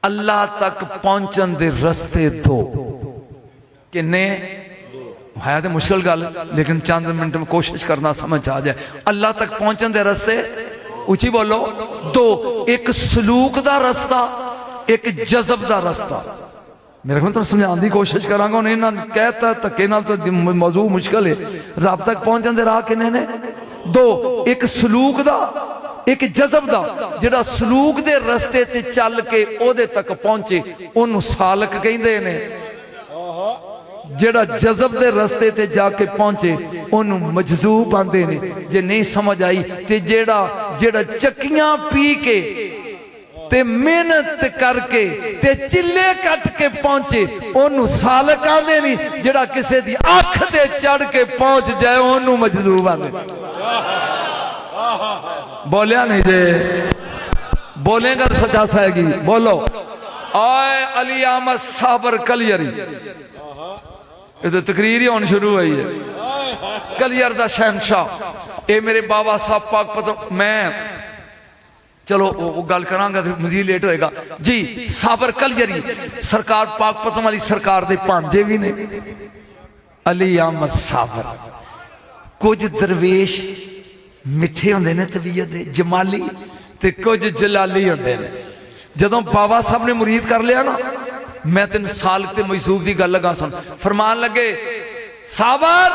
اللہ تک پہنچن دے رستے دو کنے ہے تو مشکل گل لیکن چند منٹ میں کوشش کرنا سمجھ آ جائے اللہ تک پہنچن دے رستے اچھی بولو دو ایک سلوک دا رستہ ایک جذب دا رستہ میرے کو تو سمجھان دی کوشش کراں گا انہیں کہتا تکے نال تو موضوع مشکل ہے رب تک پہنچن دے راہ کنے نے دو ایک سلوک دا ایک جذب دا جڑا سلوک دے رستے تے چل کے او دے تک پہنچے انہوں سالک کہیں دے نے جڑا جذب دے رستے تے جا کے پہنچے انہوں مجذوب آندے نے جے نہیں سمجھ آئی تے جڑا چکیاں پی کے تے محنت کر کے تے چلے کٹ کے پہنچے انہوں سالک آندے نہیں جڑا کسے دی آنکھ تے چڑھ کے پہنچ جائے انہوں مجذوب آندے بولیا نہیں دے بولیں گا سچا سائے گی بولو آئے علی احمد صابر کلیری یہ تو تقریر ہی ہونے شروع ہوئی ہے کلیر دا شہنشاہ اے میرے بابا صاحب پاک پتہ میں چلو وہ گل کران گا مزید لیٹ ہوئے گا جی صابر کلیری سرکار پاک پتہ والی سرکار دے پانجے بھی نے علی احمد صابر کچھ درویش مٹھے ہوندے نے طبیعت دے جمالی تے کچھ جلالی ہوندے نے جدوں بابا صاحب نے مرید کر لیا نا میں تین سالک تے محسوب دی گل لگا سن فرمان لگے صابر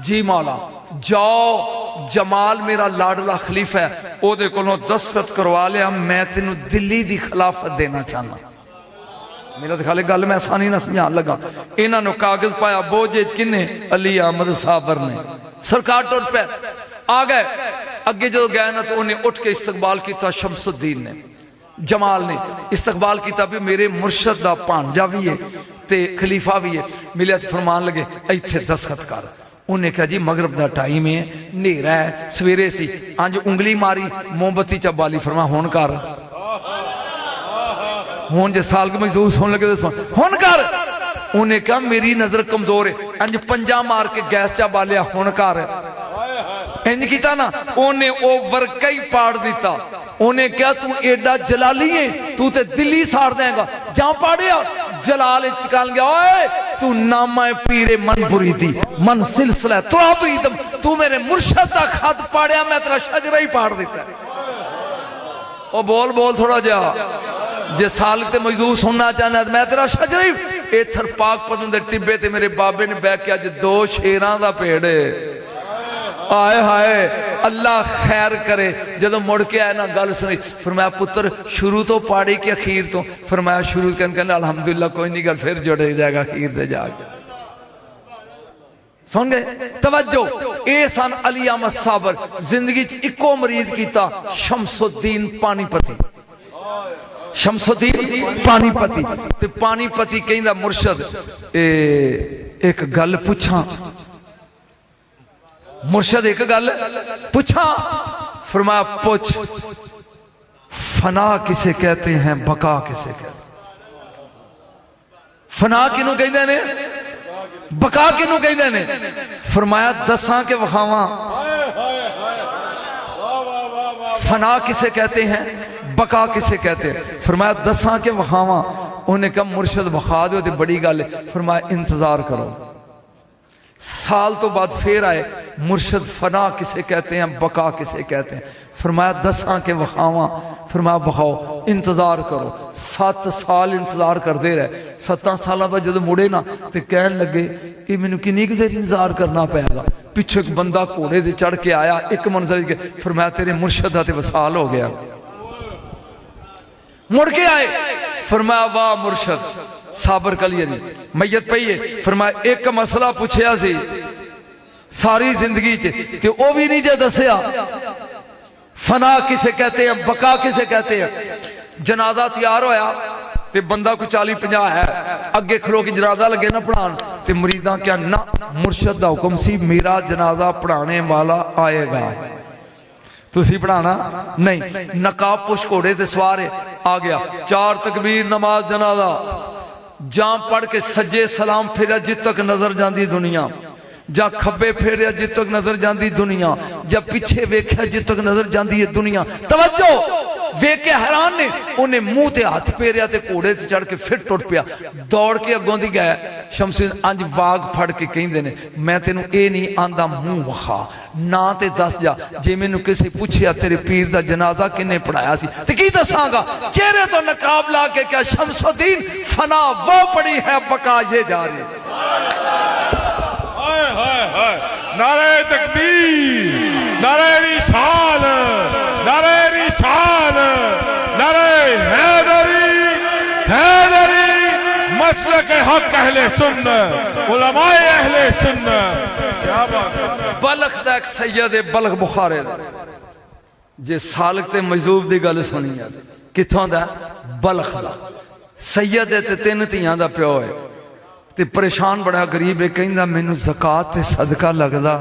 جی مولا جاؤ جمال میرا لاڈلا خلیفہ ہے او دے کولوں دستخط کروا لیا میں تینوں دلی دی خلافت دینا چاہنا میرا تو خالق گل میں آسانی نہ سمجھان لگا انہاں نو کاغذ پایا بوجھ کنے علی احمد صابر نے سرکار ٹر پہ آ گئے اگے جو گئے نا تو انہیں اٹھ کے استقبال کیتا شمس الدین نے جمال نے استقبال کیتا بھی میرے مرشد دا پانجا بھی ہے تے خلیفہ بھی ہے ملیت فرمان لگے ایتھے دستخط کر انہیں کہا جی مغرب دا ٹائم ہے نیرہ ہے سویرے سی آنج انگلی ماری مومبتی چبالی فرما ہون کر ہون جے سال کے محسوس ہونے لگے ہون کر انہیں کہا میری نظر کمزور ہے انج پنجا مار کے گیس چبالیا ہون کر انج کیتا نا انہیں او ورکئی پاڑ دیتا انہیں کیا تو ایڈا جلالی ہے تو تے دلی سار دیں گا جہاں پاڑیا جلال چکال گیا اوئے تو نامہ پیر من بریدی من سلسلہ تو آبریدم تو میرے مرشد دا خط پاڑیا میں ترہ شجرہ ہی پاڑ دیتا ہے او بول بول تھوڑا جا جے سالک تے محضور سننا چاہنا ہے میں ترہ شجرہ ہی ایتھر پاک پتن دے ٹبے تے میرے بابے نے بیک کیا جے دو شیران دا پیڑے آئے ہائے اللہ خیر کرے جدو مڑ کے آئے نا گل سنی فرمایا پتر شروع تو پاڑی کے اخیر تو فرمایا شروع کرنے الحمدللہ کوئی نہیں گل پھر جڑے جائے گا اخیر دے جا گیا سن گئے توجہ اے سان علی احمد صابر زندگی اکو مرید کیتا شمس الدین پانی پتی شمس الدین پانی پتی تے پانی پتی کہیں دا مرشد ایک گل پوچھا مرشد ایک گل پوچھا فرمایا پوچھ فنا کسے کہتے ہیں بقا کسے کہتے ہیں فنا کنوں کہتے ہیں بقا کنوں کہتے ہیں فرمایا دساں کے وخاواں فنا کسے کہتے ہیں بقا کسے کہتے ہیں فرمایا دساں کے وخاواں انہیں کہا مرشد بخا دے ہوتے بڑی گل ہے فرمایا انتظار کرو سال تو بعد پھر آئے مرشد فنا کسے کہتے ہیں بقا کسے کہتے ہیں فرمایا دساں کے وخاواں فرمایا بخاؤ انتظار کرو 7 سال انتظار کر دے رہے 7 سالہ بعد جب مڑے نا تو کہن لگے یہ میں نے کنی کی دیر انتظار کرنا پہے گا پچھو ایک بندہ کوڑے دے چڑھ کے آیا ایک منظر کے فرمایا تیرے مرشد آتے وصال ہو گیا مڑ کے آئے فرمایا واہ مرشد صابر کلیری میت پہیے فرمایا ایک مسئلہ پوچھیا سی ساری زندگی تے او بھی نہیں جے دسیا فنا کسے کہتے ہیں بقا کسے کہتے ہیں جنازہ تیار ہویا تے بندہ کو 40-50 ہے اگے کھلو کی جنازہ لگے نہ پڑھان تے مریداں کیا نہ مرشد دا حکم سی میرا جنازہ پڑھانے والا آئے گا تو سی پڑھانا نہیں نقاب پوش کوڑے تے سوارے آ گیا 4 تکبیر نماز جنازہ جہاں پڑھ کے سجے سلام پھریا جت تک نظر جاندی دنیا جا کھبے پھیریا جت تک نظر جاندی دنیا جا پیچھے ویکھیا جت تک نظر جاندی ہے دنیا توجہ ویکھ کے حیران نے انہیں منہ تے ہاتھ پھیریا تے گھوڑے تے چڑھ کے پھر ٹر پیا دوڑ کے اگوں دی گیا شمس انج واگ پھڑ کے کہندے نے میں تینوں اے نہیں آندا منہ وکھا نہ تے دس جا جے مینوں کسے پوچھیا تیرے پیر دا جنازہ کنے پڑھایا سی تے کی دساں گا چہرے تو نقاب لا کے کیا شمس الدین فنا وہ پڑی ہے بقا یہ جاری نعرہ تکبیر نعرہ رسال نعرہ رسال نعرہ حیدری حیدری مسلک حق اہل سنت علماء اہل سنت کیا بات ہے بلخ دا ایک سید بلخ بخارے دا جے سالک تے مجذوب دی گل سنی ہے کتھوں دا بلخ دا سید تے تین تیاں دا پیو ہے تے پریشان بڑا غریب ہے کہندا مینوں زکات تے صدقہ لگدا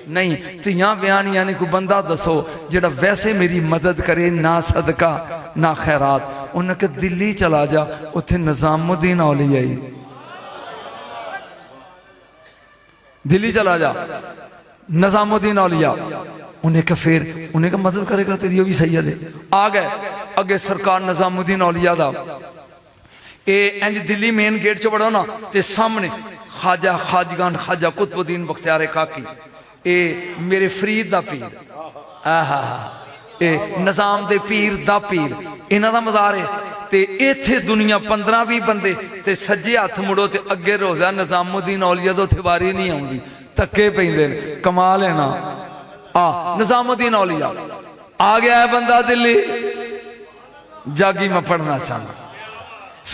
نہیں تیاں بیان یعنی کوئی بندہ دسو جڑا ویسے میری مدد کرے نہ صدقہ نہ خیرات انہاں کہ دلی چلا جا اتھے نظام الدین اولیائی دلی چلا جا نظام الدین اولیاء انہیں کہ پھر انہیں کہ مدد کرے گا تیری بھی سید ہے آگئے اگے سرکار نظام الدین اولیاء دا اے انج دلی مین گیٹ چو بڑھو نا تے سامنے خواجہ خواجگان خواجہ قطب الدین بختیار کاکی اے میرے فرید دا پیر اے نظام دے پیر دا پیر انہاں دا مزار ہے تے ایتھے دنیا 15-20 بندے تے سجے ہاتھ مڑو تے اگے روزہ نظام الدین اولیاء دو تھے باری نہیں آؤں دی تکے پہندے کمال ہے نا نظام الدین اولیاء آگیا ہے بندہ دلی جاگی میں پڑھنا چاہنا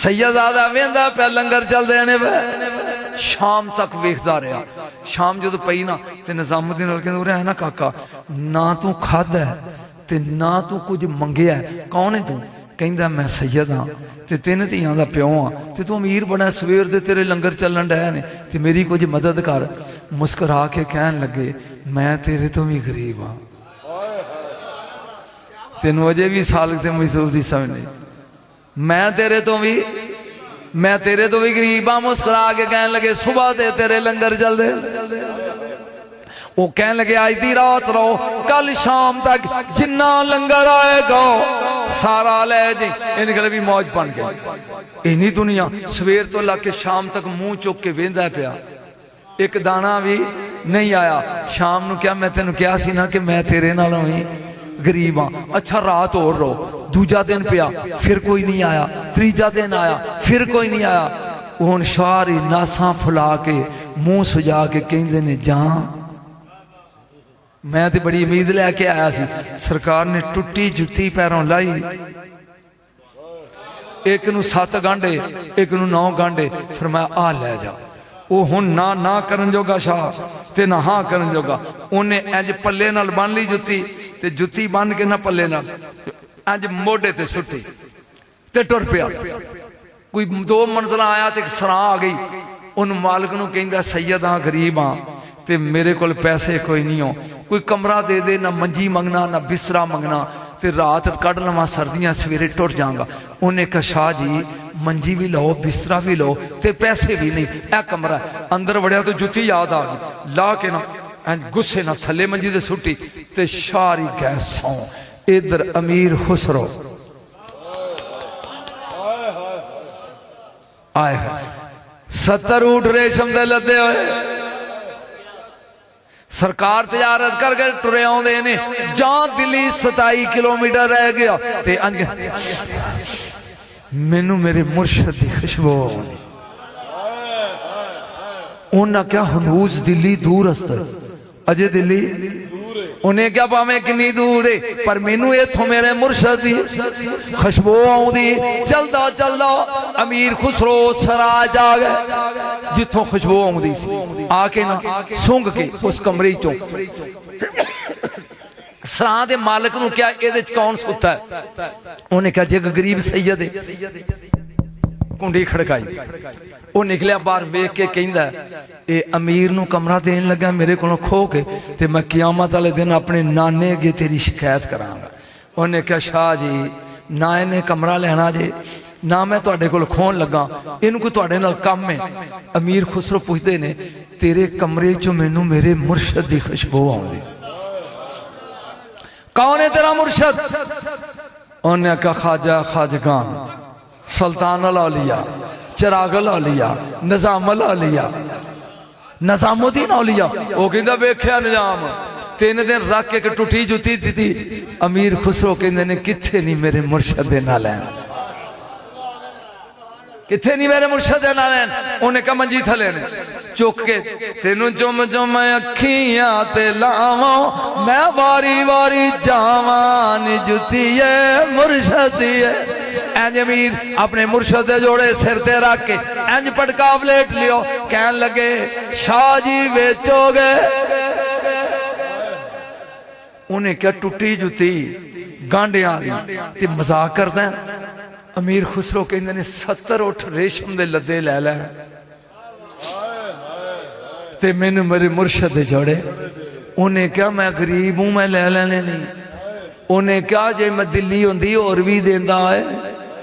سید آدھا ویندہ پہ لنگر چل دینے پہ شام تک ویکھدا رہا شام جو تو پئی نا تے نظام الدین اولیاء کہندے رہا ہے نا کاکا نہ تو کھاد ہے تے نہ تو کچھ منگیا ہے کون ہے تو کہندہ میں سید ہاں تے تین تیاں دا پیوں ہاں تے تو امیر بڑا سویر دے تیرے لنگر چلن ڈایا نے تے میری کچھ مدد کر مسکرا کے کہن لگے میں تیرے تو بھی غریب ہاں تینوں اجے بھی سالک تے مجذوب دی سمجھ نہیں میں تیرے تو بھی غریب ہاں مسکرا کے کہن لگے صبح دے تیرے لنگر چل دے وہ کہن لگے آج دی رات رہو کل شام تک جنہ لنگر آئے گا سارا لے جی انہیں کہلے بھی موج پن گئے انہی دنیا سویر تو اللہ کے شام تک منہ چوک کے ویندہ پیا ایک دانہ بھی نہیں آیا شام نو کیا میں تینوں کیا سی نا کہ میں تیرے نالوں ہی غریب ہاں اچھا رات اور رہو دوجہ دن پیا پھر کوئی نہیں آیا تریجہ دن آیا پھر کوئی نہیں آیا ان شاری ناساں پھلا کے منہ سجا کے کہیں دینے جان میں تے بڑی امید لے کے آیا سی سرکار نے ٹوٹی جتی پیروں لائی ایک نو 7 گانڈے ایک نو 9 گانڈے فرمایا آ لے جا وہ ہن نہ کرن جو گا شاہ تے نہ ہاں کرن جو گا انہیں اینج پلے نال بان لی جتی تے جتی بان کے نہ پلے نال اینج موڑے تے سٹی تے ٹر پیا کوئی 2 منزلہ آیا تے سراں آ گئی ان مالک نو کہیں دا سید ہاں غریب ہاں تے میرے کول پیسے کوئی نہیں ہو کوئی کمرہ دے دے نہ منجی منگنا نہ بسترہ منگنا تے رات کڑ لما سردیاں سویرے ٹوٹ جاؤں گا انہیں کہا شاہ جی منجی بھی لو بسترہ بھی لو تے پیسے بھی نہیں اے کمرہ اندر بڑھیا تو جتی یاد آگی لا کے نا گسے نہ تھلے منجی دے سٹی تے شاری گئے سوں ادھر امیر خسرو آئے ہیں 70 اونٹ ریشم دے لدے ہوئے سرکار تجارت کر کے ٹرے ہوں دے نے جان دلی 27 کلومیٹر رہ گیا تے انج مینوں میرے مرشد دی خوشبو ہونی انہاں کیا ہنوز دلی دور است اجے دلی انہیں کیا پاہمیں کنی دور ہے پر مینوں یہ تھو میرے مرشد دی خوشبو ہوں دی چلدا چلدا امیر خسرو سرا جا گئے جتوں خوشبو ہوں دی سی آکے نا سونگ کے اس کمرے چوں سرا دے مالک نو کیا ایدھے کون سکتا ہے انہیں کہا جے غریب سید ہے کنڈی کھڑکائی وہ نکلیا بار بیک کے کہیں دا اے امیر نو کمرہ دین لگا میرے کو کھو کے تے میں قیامت والے دن اپنے نانے گے تیری شکایت کرانگا انہیں کہا شاہ جی نہ انہیں کمرہ لینا جے نہ میں تو اڈے کو کھون لگا ان کو تو اڈے نال کم میں امیر خسرو پوچھ دے نے تیرے کمرے جو میں نو میرے مرشد دی خوشبو آؤں دے کون ہے تیرا مرشد انہیں کہا خواجہ خواجگان سلطان الاولیاء چراغ الاولیاء نظام الاولیاء نظام الدین اولیاء وہ کہندا ویکھیا نظام 3 دن رکھ کے ٹوٹی جُتی تھی امیر خسرو کہندے نے کتھے نہیں میرے مرشد دے نال ہیں کتھے نہیں میرے مرشد دے نال ہیں انہیں کہا منجی تھلے نے چک کے تینوں جم جم اکھیاں تے لاواں میں واری واری جاواں جُتی ہے مرشد دی ہے اینج امیر اپنے مرشد دے جوڑے سر تے رکھ کے اینج پٹکا پلیٹ لیو کہن لگے شاہ جی بیچو گے انہیں کیا ٹوٹی جُتی گانڈے آ دی تے مذاق کرتا ہے امیر خسرو کہندے نے 70 اٹھ ریشم دے لدے لے لے تے میں نے میرے مرشد دے جوڑے انہیں کیا میں غریب ہوں میں لے لینے نہیں انہیں کیا جے میں دلی ہوندی اور بھی دیندہ ہے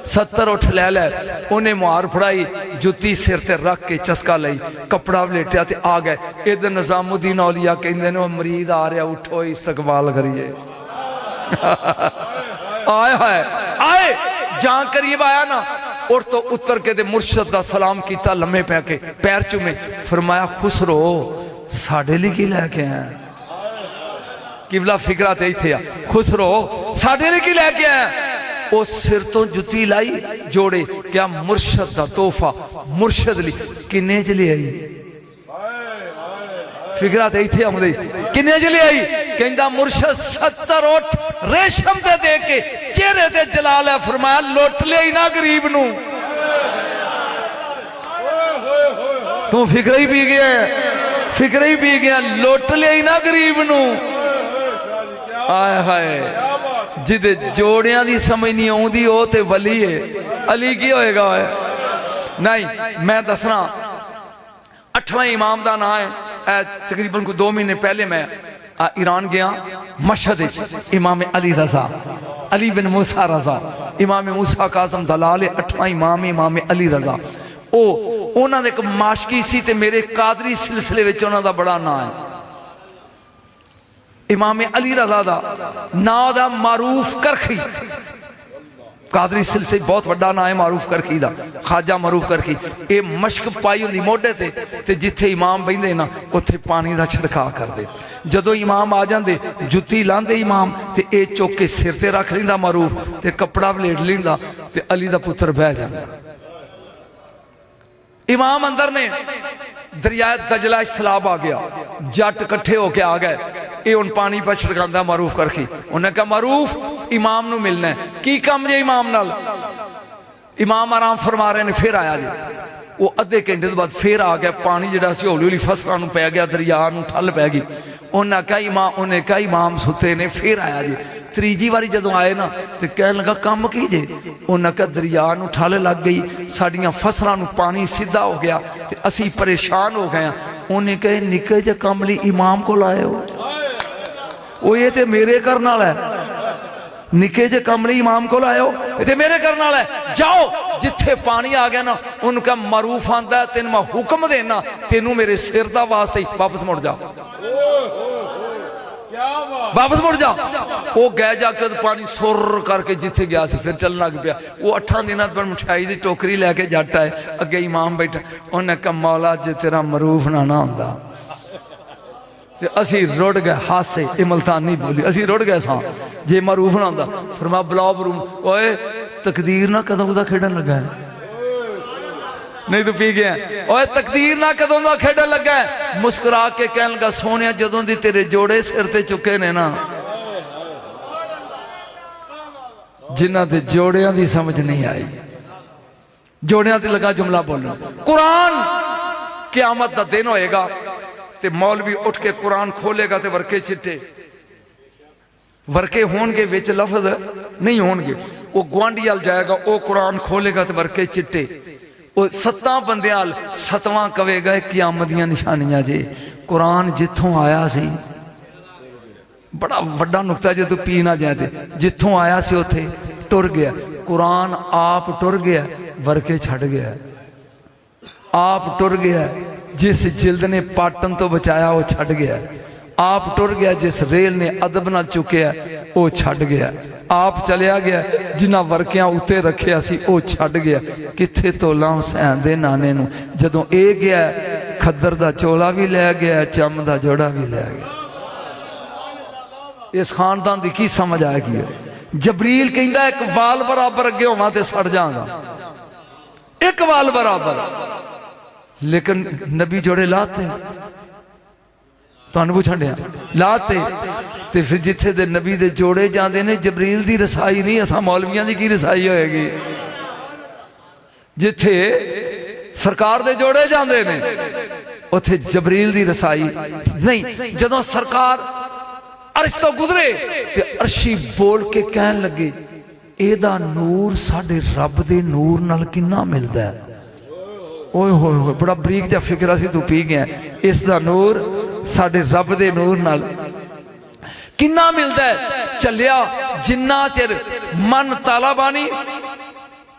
70 اٹھ لے لے انہیں مہار پھڑائی جُتی سر تے رکھ کے چسکا لئی کپڑا لیٹیا تے آ گئے ادھر نظام الدین اولیاء کہندے نے وہ مرید آ رہا اٹھو استقبال کریے آئے ہائے آئے جہاں قریب آیا نا اور تو اتر کے دے مرشد دا سلام کیتا لمحے پہ کے پیر چومے فرمایا خسرو ساڑھے لی کی لے کے ہیں قبلہ فکرات ہی تھے خسرو ساڑھے لی کی لے کے ہیں او سر تو جُتی لائی جوڑے کیا مرشد دا توفہ مرشد لی کنے جلی آئی فکرات ہی تھے ہم دے کنے جلی آئی کہندہ مرشد 70 اٹھ ریشم دے دے کے چہرے دے جلال ہے فرمایا لوٹ لے ہی نا غریب نو تو فکر ہی پی گیا فکر ہی پی گیا لوٹ لے ہی نا غریب نو آئے ہائے جدے جوڑیاں دی سمجھ نہیں ہوں دی ہو تے ولی ہے علی کی ہوئے گا ہے نہیں میں دسنا 8واں امام دا نا ہے تقریباً کو 2 مہینے پہلے میں ایران گیا مشہد امام علی رضا علی بن موسیٰ رضا امام موسیٰ کاظم دلال 8واں امام امام علی رضا اونا دے ایک معاشقی سی تے میرے قادری سلسلے وچ اونا دا بڑا نا ہے امام علی رضا دا نا دا معروف کرخی قادری سلسلے بہت بڑا نا ہے معروف کرخی دا خواجہ معروف کرخی اے مشک پائی ہوندی موڑے تے جتھے امام بیندے نا اتھے پانی دا چھڑکا کر دے جدو امام آ جاندے جُتی لاندے امام تے اے چوکے سر تے رکھ لیندہ معروف تے کپڑا بلیڈ لیندہ تے علی دا پتر بہ جاندہ امام اندر نے دریائے دجلہ سلاب آ گیا جٹ کٹھے ہو کے آ گئے اے ان پانی پر چھڑکاندہ معروف کرخی انہوں نے کہا معروف امام نو ملنا ہے کی کم جے امام نال امام آرام فرما رہے نے پھر آیا جی وہ ادھے گھنٹے بعد پھر آ گیا پانی جڑا سی ہولی ہولی فصلوں پہ گیا دریا نو ٹھل پہ گئی انہوں نے کہا امام ستے نے پھر آیا جی تریجی واری جدوں آئے نا تو کہنے لگا کام کی جے انہوں نے کہا دریا نو ٹھل لگ گئی ساڑیاں فصلوں پانی سیدھا ہو گیا تو اسی پریشان ہو گئے انہوں نے کہا نکے جے کم لی امام کو لائے ہو وہ یہ تے میرے کرنا ہے نکے جے کملی امام کو لائے ہو یہ میرے کرنا ہے جاؤ جتھے پانی آ گیا نا ان کا معروف آندہ ہے تین میں حکم دینا تینوں میرے سر دا واسطے واپس مڑ جا واپس مڑ جا وہ گئے جا کے پانی سر کر کے جتھے گیا تھی پھر چلنا لگ پیا وہ 8 دنات پر مٹھائی دی ٹوکری لے کے جاتا ہے اگے امام بیٹھا انہوں نے کہا مولا جے تیرا معروف نہ ہوندہ اسی روڑ گئے ہاتھ سے یہ ملتان نہیں بولی اسی روڑ گئے ساں جے معروف نہ ہوندہ فرما بلاؤ بروم اوئے تقدیر نہ قدم دا کھیڑن لگا ہے نہیں تو پی گیا اوئے تقدیر نہ قدم دا کھیڑن لگا ہے مسکرا کے کہنے لگا سونیا جدوں دی تیرے جوڑے سرتے چکے نے نا جنہ تے جوڑیاں دی سمجھ نہیں آئی جوڑیاں تے لگا جملہ بولنا قرآن قیامت دا دن ہوئے گا تے مولوی اٹھ کے قرآن کھولے گا تے ورکے چٹے ورکے ہونگے ویچ لفظ نہیں ہونگے وہ گوانڈیال جائے گا وہ قرآن کھولے گا تے ورکے چٹے وہ 7 بندیال 7واں کوے گئے قیامتیاں نشانیاں جے قرآن جتھوں آیا سی بڑا وڈا نکتہ جے تو پی نہ جائے تھے جتھوں آیا سی ہوتے ٹر گیا قرآن آپ ٹر گیا ورکے چھڑ گیا آپ ٹر گیا جس جلد نے پاٹن تو بچایا وہ چھڑ گیا آپ ٹر گیا جس ریل نے ادب نہ چکیا وہ چھڑ گیا آپ چلیا گیا جنہ ورکیاں اتے رکھیا سی او چھڑ گیا کتھے تولا حسین دے نانے نو جدوں اے گیا کھدر دا چولا بھی لے گیا چم دا جوڑا بھی لے گیا اس خاندان دی کی سمجھ آئے گی جبریل کہندا ایک وال برابر اگے ہونا تے سڑ جاؤں گا ایک وال برابر لیکن نبی جوڑے لاتے تو انبو چھنڈے لاتے تے پھر جتھے دے نبی دے جوڑے جاندے نے جبریل دی رسائی نہیں اساں مولویاں دی کی رسائی ہوئے گی جتھے سرکار دے جوڑے جاندے نے اتھے جبریل دی رسائی نہیں جدوں سرکار عرش تو گزرے تے عرشی بول کے کہن لگے اے دا نور ساڑھے رب دے نور نال کنہ ملدا ہے اوہ ہوئے ہوئے بڑا بریک جا فکرہ سی تو پی گیا اس دا نور ساڑھے رب دے نور نال کنہ ملدا ہے چلیا جنہ چر من طالبانی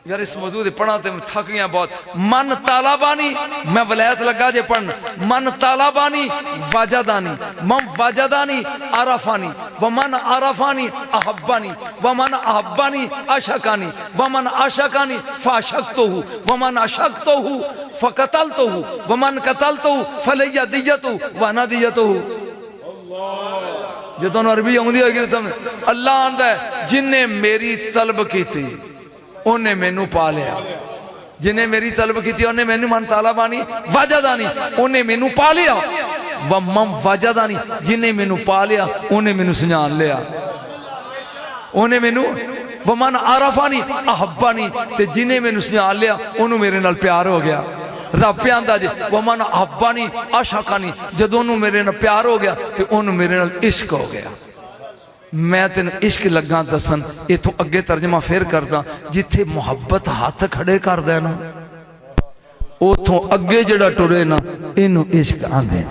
یار اس موضوع دے پڑھا تے تھک گیا بہت من طالبانی میں ولایت لگا جے پڑھنا من طالبانی واجدانی من واجدانی عرفانی ومن عرفانی احبانی ومن احبانی عشقانی ومن عشقانی فعشقتہو ومن عشقتہو فقتلتہو ومن قتلتہو فلی دیتہو وانا دیتہو یہ تو عربی ہوندی ہوگی اللہ آندہ ہے جن نے میری طلب کی تھی انہیں میں نو پا لیا جنہیں میری طلب کی تھی انہیں میں نو من طالبانی واجدانی انہیں میں نو پا لیا ومن واجدانی جنہیں میں نو پا لیا انہیں میں نو سنجان لیا انہیں میں نو ومن عرفانی احبانی تے جنہیں میں نو سنجان لیا انہوں میرے نال پیار ہو گیا رب پہ آندہ جے ومن احبانی عشقانی جد انہوں میرے نال پیار ہو گیا تے انہوں میرے نال عشق ہو گیا میں تین عشق لگاں دسن یہ تو اگے ترجمہ پھر کردہ جتھے محبت ہاتھ کھڑے کر دینا او تو اگے جڑا ٹورے نا انہوں عشق آندے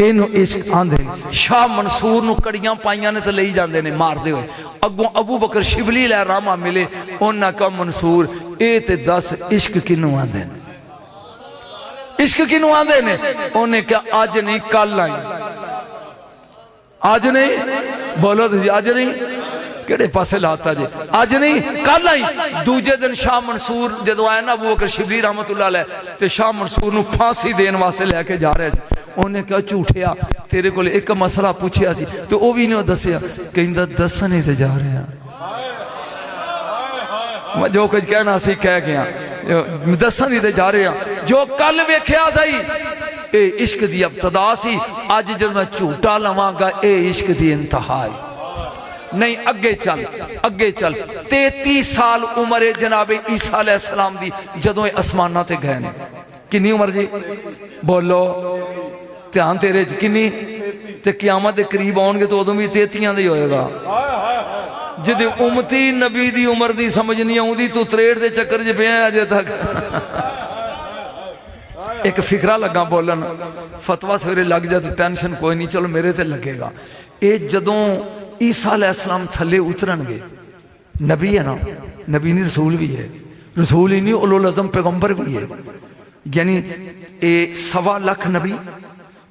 انہوں عشق آندے شاہ منصور نو کڑیاں پائیاں نے تو لئی جاندے نے مار دے ہوئے اگوں ابو بکر شبلی لے رامہ ملے انہاں کا منصور اے تے 10 عشق کنوں آندے نے عشق کنوں آندے نے انہیں کیا آج نہیں کل آئیں آج نہیں بولو تو آج نہیں کیڑے پاسے لاتا جے آج نہیں کل آئی دوجہ دن شاہ منصور جدو آئے نا ابو بکر شبلی رحمت اللہ علیہ تے شاہ منصور نو پھانسی دین واسے لے کے جا رہے تھے انہیں کہا چوٹھیا تیرے کو لے ایک مسئلہ پوچھیا سی تو وہ بھی نہیں دسیا کہیں دا دسنے سے جا رہے ہیں جو کچھ کہنا سی کہہ گیا دسنے سے جا رہے ہیں جو کل ویکھیا سی اے عشق دی ابتدا سی آج جب میں چوٹا لواں گا اے عشق دی انتہائی نہیں اگے چل 33 سال عمر جناب عیسیٰ علیہ السلام دی جدوں اسمانہ تے گئے نے کنی عمر جی بولو تیان تیرے کنی تے قیامت دے قریب آؤں گے تو ادھوں بھی 33 دے ہوئے گا جدے امتی نبی دی عمر دی سمجھ نہیں آؤں دی تو 63 دے چکر جے پہ ہیں آجے تک ایک فکرہ لگا بولن فتوہ سویرے لگ جائے تو ٹینشن کوئی نہیں چلو میرے تے لگے گا اے جدوں عیسیٰ علیہ السلام تھلے اترن گے نبی ہے نا نبی نہیں رسول بھی ہے رسول ہی نہیں اولو العظم پیغمبر بھی ہے یعنی اے 1.25 لاکھ نبی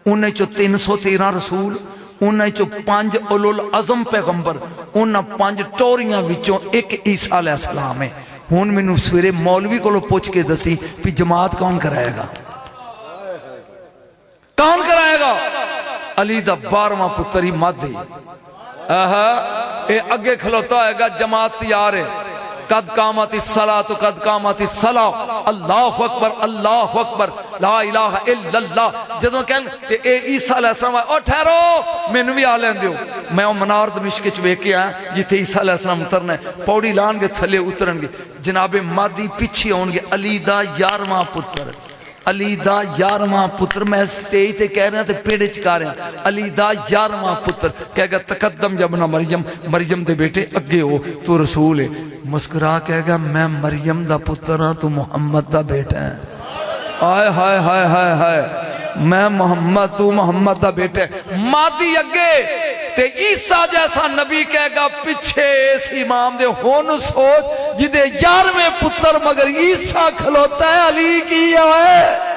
انہیں چو 313 رسول انہیں چو 5 اولو العظم پیغمبر انہیں 5 ٹوریاں وچوں ایک عیسیٰ علیہ السلام ہے ہون میں نو سویرے مولوی کو لو پوچھ کے دسی پی جماعت کون کرائے گا کون کرائے گا علی دا 12واں پتری مادی اے اگے کھلوتا ہے گا جماعت تیار ہے قد قامت الصلاة قد قامت الصلاة اللہ اکبر لا الہ الا اللہ جدوں کہن کہ اے عیسیٰ علیہ السلام او ٹھہرو میں نو بھی آلین دیو میں منار دمشق چ ویکھ کے آیا جتھے عیسیٰ علیہ السلام اترنا ہے پوڑی لان گے تھلے اترن گے جناب مادی پیچھے ہون گے علی دا 11واں پتر علی دا 11واں پتر میں سٹیج تے کہہ رہے ہیں تے پیڑے چکا رہے ہیں علی دا 11واں پتر کہہ گا تقدم جبنا مریم دے بیٹے اگے ہو تو رسول ہے مسکرا کہہ گا میں مریم دا پتر ہاں تو محمد دا بیٹا ہے آئے ہائے ہائے ہائے ہائے میں محمد تو محمد دا بیٹا ہے مادی اگے تے عیسیٰ جیسا نبی کہے گا پچھے اس امام دے ہون سوچ جدے 11ویں پتر مگر عیسیٰ کھلوتا ہے علی کیا ہے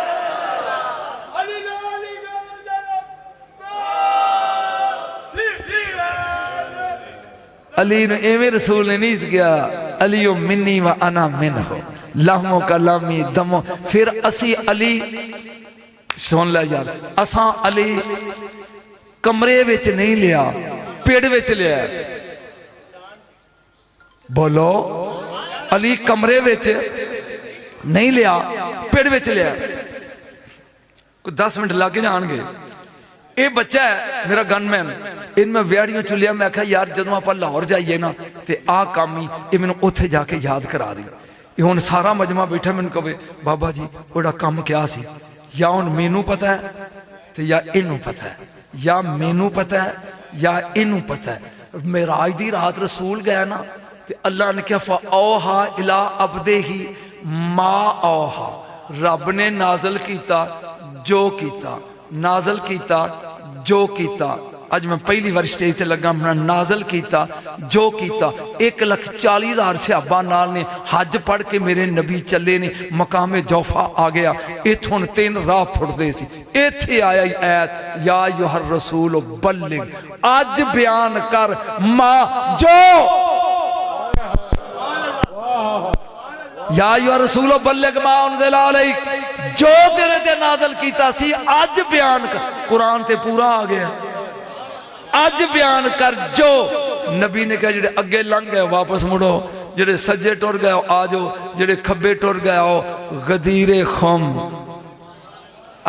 علی نے ایویں رسول نے نہیں کیا علیو منی و انا منہ لہمو کلامی دمو. پھر اسی علی سن لے یار اساں علی کمرے وچ نہیں لیا پیڑ وچ لیا. بولو علی کمرے وچ نہیں لیا پیڑ وچ لیا. کوئی 10 منٹ لگ جان گے. اے بچہ ہے میرا گن مین ان میں ویڑیوں چلیا. میں کہا یار جدوں آپ لاہور جائیے نا تے آ کامی یہ میں نے اتھے جا کے یاد کرا دی. یہ ہن سارا مجمع بیٹھا میں نے کہے بابا جی اوڑا کام کیا سی یا ہن مینوں پتہ ہے تے یا اینوں پتہ ہے یا مینوں پتہ ہے یا اینوں پتہ ہے. معراج دی رات رسول گیا نا تے اللہ نے کہا فاوہا الی عبدہ ما اوہا. رب نے نازل کیتا جو کیتا نازل کیتا جو کیتا. اج میں پہلی بار سٹیج تے لگا میں نازل کیتا جو کیتا. 1,40,000 صحابہ نال نے حج پڑھ کے میرے نبی چلے نے مقام جوفا آ گیا. ایتھوں 3 راہ پھڑدے سی ایتھے آیا ایت یا ایھا الرسول بلغ اج بیان کر ما جو یا ایھا الرسول بلغ ما انزل الیک جو تیرے تے نازل کیتا سی اج بیان کر. قرآن تے پورا آ گیا اج بیان کر جو. نبی نے کہا جڑے اگے لنگ گئے واپس مڑو جڑے سجے ٹر گئے آ جاؤ جڑے کھبے ٹر گئے آؤ. غدیر خم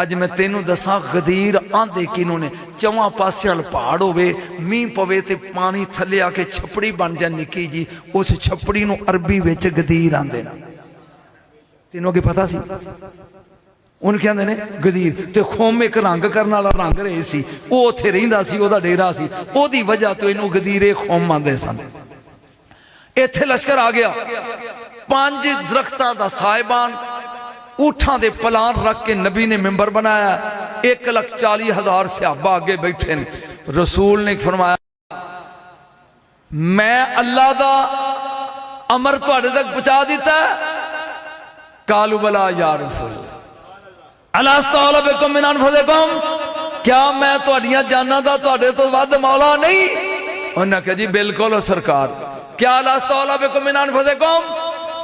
اج میں تینوں دساں غدیر آندے کنوں نے. 4 پاسیاں پہاڑ ہوئے مین پوے تے پانی تھلے آ کے چھپڑی بن جائے نکی جی اس چھپڑی نو عربی وچ غدیر آندے نا. تینوں کے پتہ سی ان کے اندر نے غدیر تے خوم ایک رنگ کرنا والا رنگ رہے سی وہ اتھے رہندا سی او دا ڈیرا سی او دی وجہ تو انہوں غدیر خوم آندے سن. ایتھے لشکر آ گیا 5 درختاں دا صاحبان اٹھاں دے پلان رکھ کے نبی نے ممبر بنایا. 1,40,000 صحابہ آگے بیٹھے نے. رسول نے فرمایا میں اللہ دا امر تواڈے تک پہنچا دیتا ہے. قالوا بلا یا رسول اللہ استغفر بکم من انفسکم کیا میں تواڈیاں جاناں دا تواڈے تو ود مولا نہیں. انہوں نے کہا جی بالکل سرکار. کیا استغفر بکم من انفسکم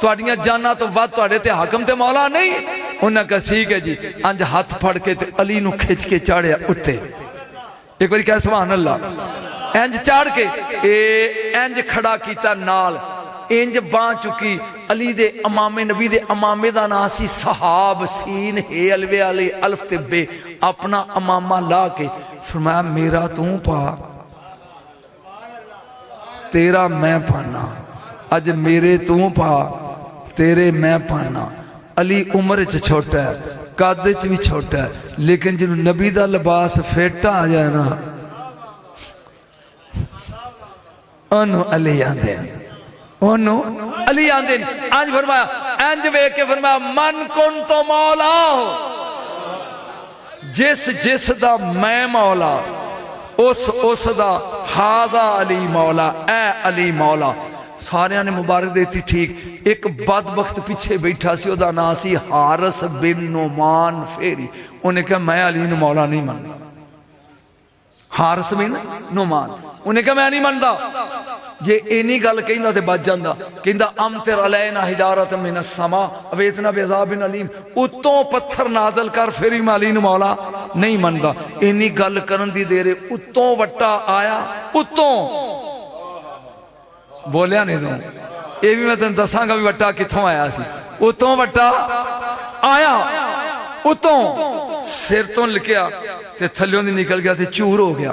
تواڈیاں جاناں تو ود تواڈے تے حاکم تے مولا نہیں. انہوں نے کہا ٹھیک ہے جی. انج ہاتھ پھڑ کے تے علی نو کھچ کے چاڑیا اتے. ایک بار کہا سبحان اللہ. انج چاڑ کے انج کھڑا کیتا نال انج باں چکی. علی دے امام نبی دے امامے دا نا سی صحاب سین ہے الوے علی الف تے بے. اپنا امامہ لا کے فرمایا میرا تو پا تیرا میں پانا. اج میرے تو پا تیرے میں پانا. علی عمر چ چھوٹا ہے قد چ بھی چھوٹا ہے لیکن جنہوں نبی دا لباس فیٹا آ جائے نا انہوں علی آندے انہوں علی آندے. آنج فرمایا انج وے کے فرمایا من کن تو مولا ہو جس دا میں مولا اس دا حاضا علی مولا اے علی مولا. سارے نے مبارک دیتی ٹھیک. ایک بدبخت پیچھے بیٹھا سی او دا نا سی حارس بن نعمان فیری. انہیں کہا میں علی نو مولا نہیں مانتا. حارس بن نعمان انہیں کہا میں نہیں مانتا. یہ اینی گل کہندا تے بچ جاندا. کہندا امطر علینا حجارۃ من السماء اویتنا بعذاب علیم. اتوں پتھر نازل کر پھر میں علی نو مولا نہیں مندا. اینی گل کرن دی دیر اتوں وٹا آیا. اتوں بولیا نہیں تو یہ بھی میں تن دساں گا بھی وٹا کتھوں آیا سی. اتوں وٹا آیا اتوں سر تو لکیا تے تھلیوں دی نکل گیا تے چور ہو گیا.